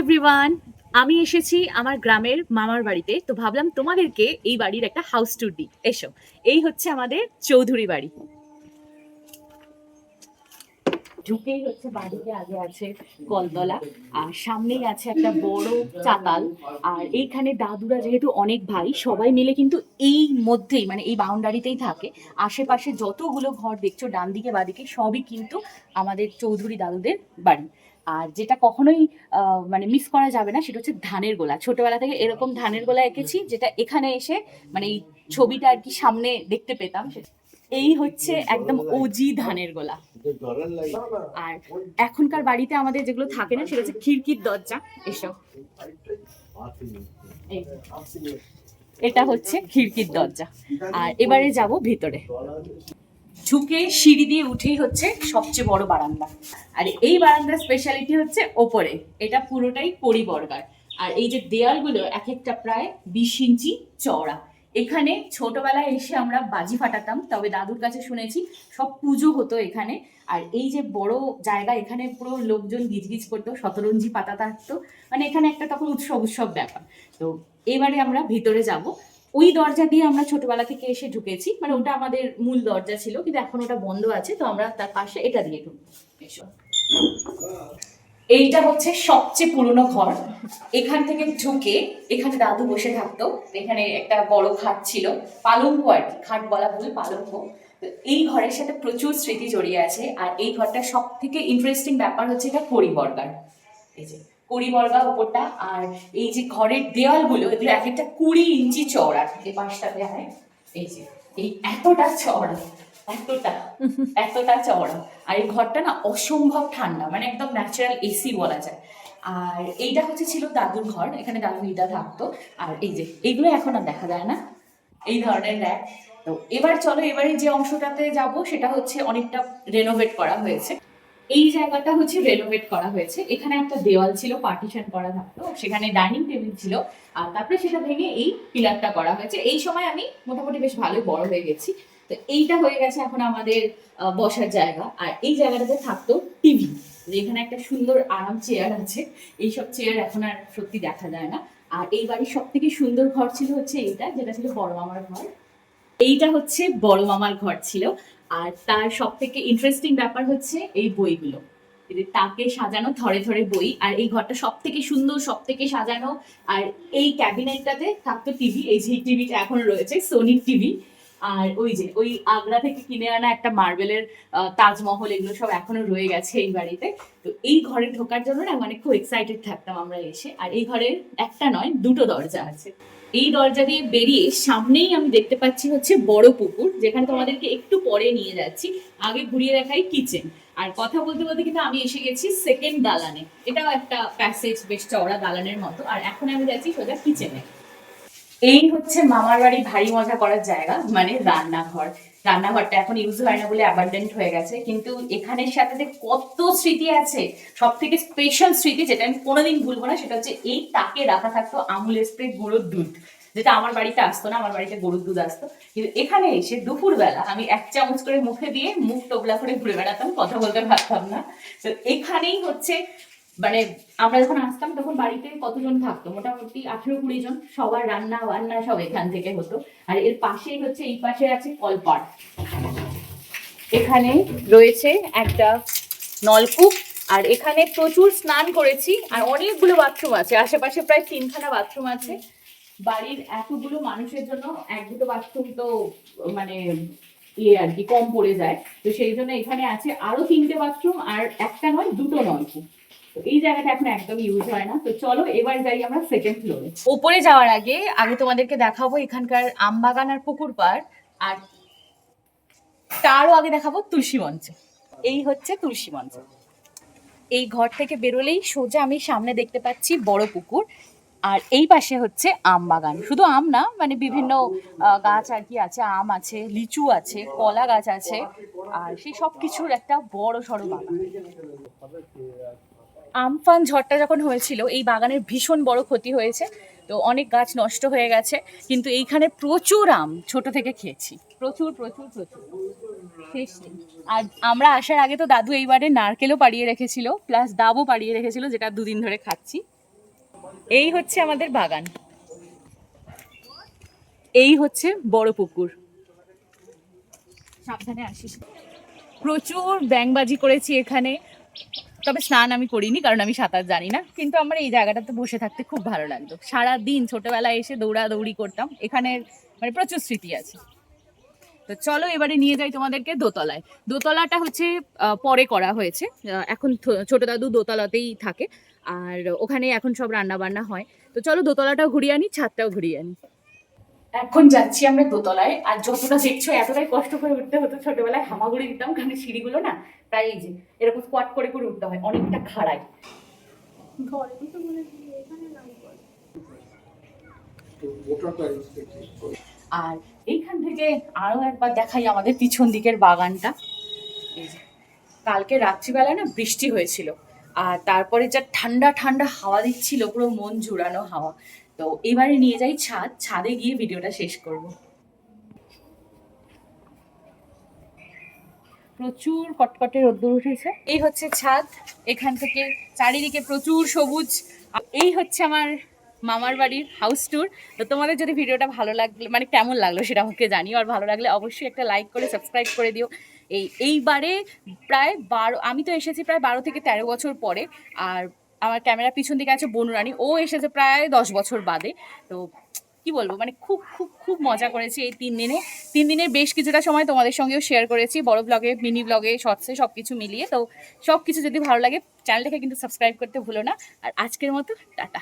Everyone, আমি এসেছি আমার গ্রামের মামার বাড়িতে। তো ভাবলাম তোমাদেরকে এই বাড়ির একটা হাউস ট্যুর দিই। এসো, এই হচ্ছে আমাদের চৌধুরী বাড়ি। ঢুকেই হচ্ছে বাড়িতে আগে আছে কলতলা, আর সামনেই আছে একটা বড় চাতাল। আর এইখানে দাদুরা যেহেতু অনেক ভাই, সবাই মিলে কিন্তু এই মধ্যেই মানে এই বাউন্ডারিতেই থাকে। আশেপাশে যতগুলো ঘর দেখছো ডান দিকে বাদিকে সবই কিন্তু আমাদের চৌধুরী দাদুদের বাড়ি। আর যেটা কখনোই মানে মিস করা যাবে না সেটা হচ্ছে ধানের গোলা। ছোটবেলা থেকে এরকম ধানের গোলা এঁকেছি, যেটা এখানে এসে মানে এই ছবিটা আর কি সামনে দেখতে পেতাম। এই হচ্ছে একদম ওজি ধানের গোলা। আর এখনকার বাড়িতে আমাদের যেগুলো থাকে না সেটা হচ্ছে খিড়কির দরজা। এসব এই, এটা হচ্ছে খিড়কির দরজা। আর এবারে যাব ভিতরে। ঢুকে সিঁড়ি দিয়ে উঠেই হচ্ছে সবচেয়ে বড় বারান্দা। আর এই বারান্দার স্পেশালিটি হচ্ছে ওপরে এটা পুরোটাই পরিবর্গার। আর এই যে দেয়ালগুলো এক একটা প্রায় 20 ইঞ্চি চওড়া। এখানে ছোটবেলায় এসে আমরা বাজি ফাটাতাম, তবে দাদুর কাছে শুনেছি সব পুজো হতো এখানে। আর এই যে বড় জায়গা, এখানে পুরো লোকজন গিজগিজ করতো, শতরঞ্জি পাতা থাকতো, মানে এখানে একটা তখন উৎসব উৎসব ব্যাপার। তো এবারে আমরা ভিতরে যাব। ওই দরজা দিয়ে আমরা ছোটবেলা থেকে এসে ঢুকেছি, মানে ওটা আমাদের মূল দরজা ছিল, কিন্তু এখন ওটা বন্ধ আছে, তো আমরা তার পাশে এটা দিয়ে ঢুকবো। এইটা হচ্ছে সবচেয়ে পুরনো ঘর। এখান থেকে ঢুকে এখানে দাদু বসে থাকতো। এখানে একটা বড় খাট ছিল, পালঙ্ক আর কি, খাট বলা ভুল, পালঙ্ক। তো এই ঘরের সাথে প্রচুর স্মৃতি জড়িয়ে আছে। আর এই ঘরটা সব থেকে ইন্টারেস্টিং ব্যাপার হচ্ছে এটা পরিবর্গার। এই যে পরিবর্গা ওপরটা। আর এই যে ঘরের দেওয়ালগুলো, এগুলো এক একটা 20 ইঞ্চি চওড়া। এই পাশটাতে হয় এই যে এই এতটা চওড়া, এতটা এতটা চওড়া। আর এই ঘরটা না অসম্ভব ঠান্ডা, মানে একদম ন্যাচারাল এসি বলা যায়। আর এইটা হচ্ছে ছিল দাদুর ঘর, এখানে দাদু দিদা থাকতো। আর এই যে এইগুলো এখন আর দেখা যায় না, এই ধরনের র্যাক। তো এবার চলো, এবারে যে অংশটাতে যাব সেটা হচ্ছে অনেকটা রেনোভেট করা হয়েছে। এই জায়গাটা হচ্ছে রেনোভেট করা হয়েছে। এখানে একটা দেওয়াল ছিল, পার্টিশন করা থাকতো, সেখানে ডাইনিং টেবিল ছিল। আর তারপরে সেটা ভেঙে এই পিলারটা করা হয়েছে। এই সময় আমি মোটামুটি বেশ ভালোই বড় হয়ে গেছি। তো এইটা হয়ে গেছে এখন আমাদের বসার জায়গা। আর এই জায়গাটাতে থাকতো টিভি। এখানে একটা সুন্দর আরাম চেয়ার আছে। এইসব চেয়ার এখন আর সত্যি দেখা যায় না। আর এই বাড়ির সব থেকে সুন্দর ঘর ছিল হচ্ছে এইটা, যেটা ছিল বড় মামার ঘর। এইটা হচ্ছে বড় মামার ঘর ছিল। আর তার সব থেকে ইন্টারেস্টিং ব্যাপার হচ্ছে এই বইগুলো, তাকে সাজানো থরে থরে বই। আর এই ঘরটা সব থেকে সুন্দর, সব থেকে সাজানো। আর এই ক্যাবিনেটটাতে থাকতো টিভি, এই যে টিভিটা এখন রয়েছে সোনির টিভি। আর ওই যে ওই আগ্রা থেকে কিনে আনা একটা মার্বেলের তাজমহল, এগুলো সব এখনো রয়ে গেছে এই বাড়িতে। তো এই ঘরে ঢোকার জন্য না মানে খুব এক্সাইটেড থাকতাম আমরা এসে। আর এই ঘরের একটা নয়, দুটো দরজা আছে। এই দরজা দিয়ে বেরিয়ে সামনেই আমি দেখতে পাচ্ছি হচ্ছে বড় পুকুর, যেখানে তোমাদেরকে একটু পরে নিয়ে যাচ্ছি। আগে ঘুরিয়ে দেখাই কিচেন। আর কথা বলতে বলতে কিন্তু আমি এসে গেছি সেকেন্ড দালানে। এটাও একটা প্যাসেজ, বেশ চওড়া দালানের মতো। আর এখন আমি যাচ্ছি সোজা কিচেনে। এই হচ্ছে মামার বাড়ি ভারী মজা করার জায়গা, মানে রান্নাঘর। রান্নাঘরটা এখন ইউজ হয় না বলে অ্যাবান্ডেন্ট হয়ে গেছে, কিন্তু এখানের সাথে যে কত স্মৃতি আছে। সব থেকে স্পেশাল স্মৃতি যেটা আমি কোনোদিন ভুলবো না, সেটা হচ্ছে এই তাকে রাখা থাকতো আমুল স্প্রে গরুর দুধ, যেটা আমার বাড়িতে আসতো না। আমার বাড়িতে গরুর দুধ আসতো, কিন্তু এখানে এসে দুপুরবেলা আমি 1 চামচ করে মুখে দিয়ে মুখ টোবলা করে ঘুরে বেড়াতাম, কথা বলতে পারতাম না। তো এখানেই হচ্ছে মানে আমরা যখন আসতাম তখন বাড়িতে কতজন থাকতো, মোটামুটি 18-20 জন। সবার রান্না বান্না সব এখান থেকে হতো। আর এর পাশেই হচ্ছে, এই পাশে আছে কলপাড়। এখানে রয়েছে একটা নলকূপ। আর এখানে প্রচুর স্নান করেছি। আর অনেকগুলো বাথরুম আছে, আশেপাশে প্রায় 3খানা বাথরুম আছে। বাড়ির এতগুলো মানুষের জন্য 1-2টো বাথরুম তো মানে ইয়ে আর কি কম পড়ে যায়। তো সেই জন্য এখানে আছে আরো 3টে বাথরুম, আর একটা নয়, দুটো নলকূপ। তো এই জায়গাটা এখন একদম ইউজ হয় না। তো চলো এবার যাই আমরা সেকেন্ড ফ্লোরে। উপরে যাওয়ার আগে আগে তোমাদেরকে দেখাবো এখানকার আম বাগান আর পুকুর পাড়। আর তারও আগে দেখাবো তুলসী মঞ্চ। এই হচ্ছে তুলসী মঞ্চ। এই ঘর থেকে বেরোলেই সোজা আমি সামনে দেখতে পাচ্ছি বড় পুকুর। আর এই পাশে হচ্ছে আম বাগান। শুধু আম না, মানে বিভিন্ন গাছ আর কি আছে, আম আছে, লিচু আছে, কলা গাছ আছে। আর সেই সব কিছুর একটা বড় সড়ো বাগান। আমফান ঝড়টা যখন হয়েছিল এই বাগানের ভীষণ বড় ক্ষতি হয়েছে। তো অনেক গাছ নষ্ট হয়ে গেছে, কিন্তু এইখানে প্রচুর আম ছোট থেকে খেয়েছি, প্রচুর প্রচুর প্রচুর, শেষ নেই। আর আমরা আসার আগে তো দাদু এইবারে নারকেলও পাড়িয়ে রেখেছিল, প্লাস ডাবও পাড়িয়ে রেখেছিল, যেটা 2 দিন ধরে খাচ্ছি। এই হচ্ছে আমাদের বাগান, এই হচ্ছে বড় পুকুর। সাবধানে আসিস। প্রচুর ব্যাঙবাজি করেছি এখানে, তবে স্নান আমি করিনি কারণ আমি সাঁতার জানি না, কিন্তু আমার এই জায়গাটাতে বসে থাকতে খুব ভালো লাগতো। সারা দিন ছোটবেলায় এসে দৌড়াদৌড়ি করতাম এখানে, মানে প্রচুর স্মৃতি আছে। তো চলো এবারে নিয়ে যাই তোমাদেরকে দোতলায়। দোতলাটা হচ্ছে পরে করা হয়েছে, এখন ছোট দাদু দোতলাতেই থাকে, আর ওখানে এখন সব রান্না বান্না হয়। তো চলো দোতলাটাও ঘুরিয়ে আনি, ছাদটাও ঘুরিয়ে আনি। এখন যাচ্ছি আমরা দোতলায়, আর যতটা দেখছো এতটাই কষ্ট করে উঠতে হতো ছোটবেলায়, হামাগুড়ি দিতাম কারণ সিঁড়িগুলো না প্রায় এই যে এরকম স্কোয়াট করে করে উঠতে হয়, অনেকটা খাড়াই। আর এইখান থেকে আরো একবার দেখাই আমাদের পিছন দিকের বাগানটা। এই যে কালকে রাত্রিবেলা না বৃষ্টি হয়েছিল, আর তারপরে যা ঠান্ডা ঠান্ডা হাওয়া দিচ্ছিল, পুরো মন জুড়ানো হাওয়া। তো এবারে নিয়ে যাই ছাদে গিয়ে ভিডিওটা শেষ করব। প্রচুর কটকটে রোদ্দুর উঠেছে। এই হচ্ছে ছাদ, এখান থেকে চারিদিকে প্রচুর সবুজ। এই হচ্ছে আমার মামার বাড়ির হাউস ট্যুর। তো তোমাদের যদি ভিডিওটা ভালো লাগলে, মানে কেমন লাগলো সেটা আমাকে জানিও, আর ভালো লাগলে অবশ্যই একটা লাইক করে সাবস্ক্রাইব করে দিও। এইবারে প্রায় 12, আমি তো এসেছি প্রায় 12 থেকে 13 বছর পরে, আর আমার ক্যামেরার পিছন দিকে আছে বনুরানী, ও এসেছে প্রায় 10 বছর বাদে। তো কি বলবো, মানে খুব খুব খুব মজা করেছি এই 3 দিনে। 3 দিনের বেশ কিছুটা সময় তোমাদের সঙ্গেও শেয়ার করেছি, বড় ব্লগে, মিনি ব্লগে, শর্টসে, সব কিছু মিলিয়ে। তো সব কিছু যদি ভালো লাগে চ্যানেলটাকে কিন্তু সাবস্ক্রাইব করতে ভুলো না। আর আজকের মতো টাটা।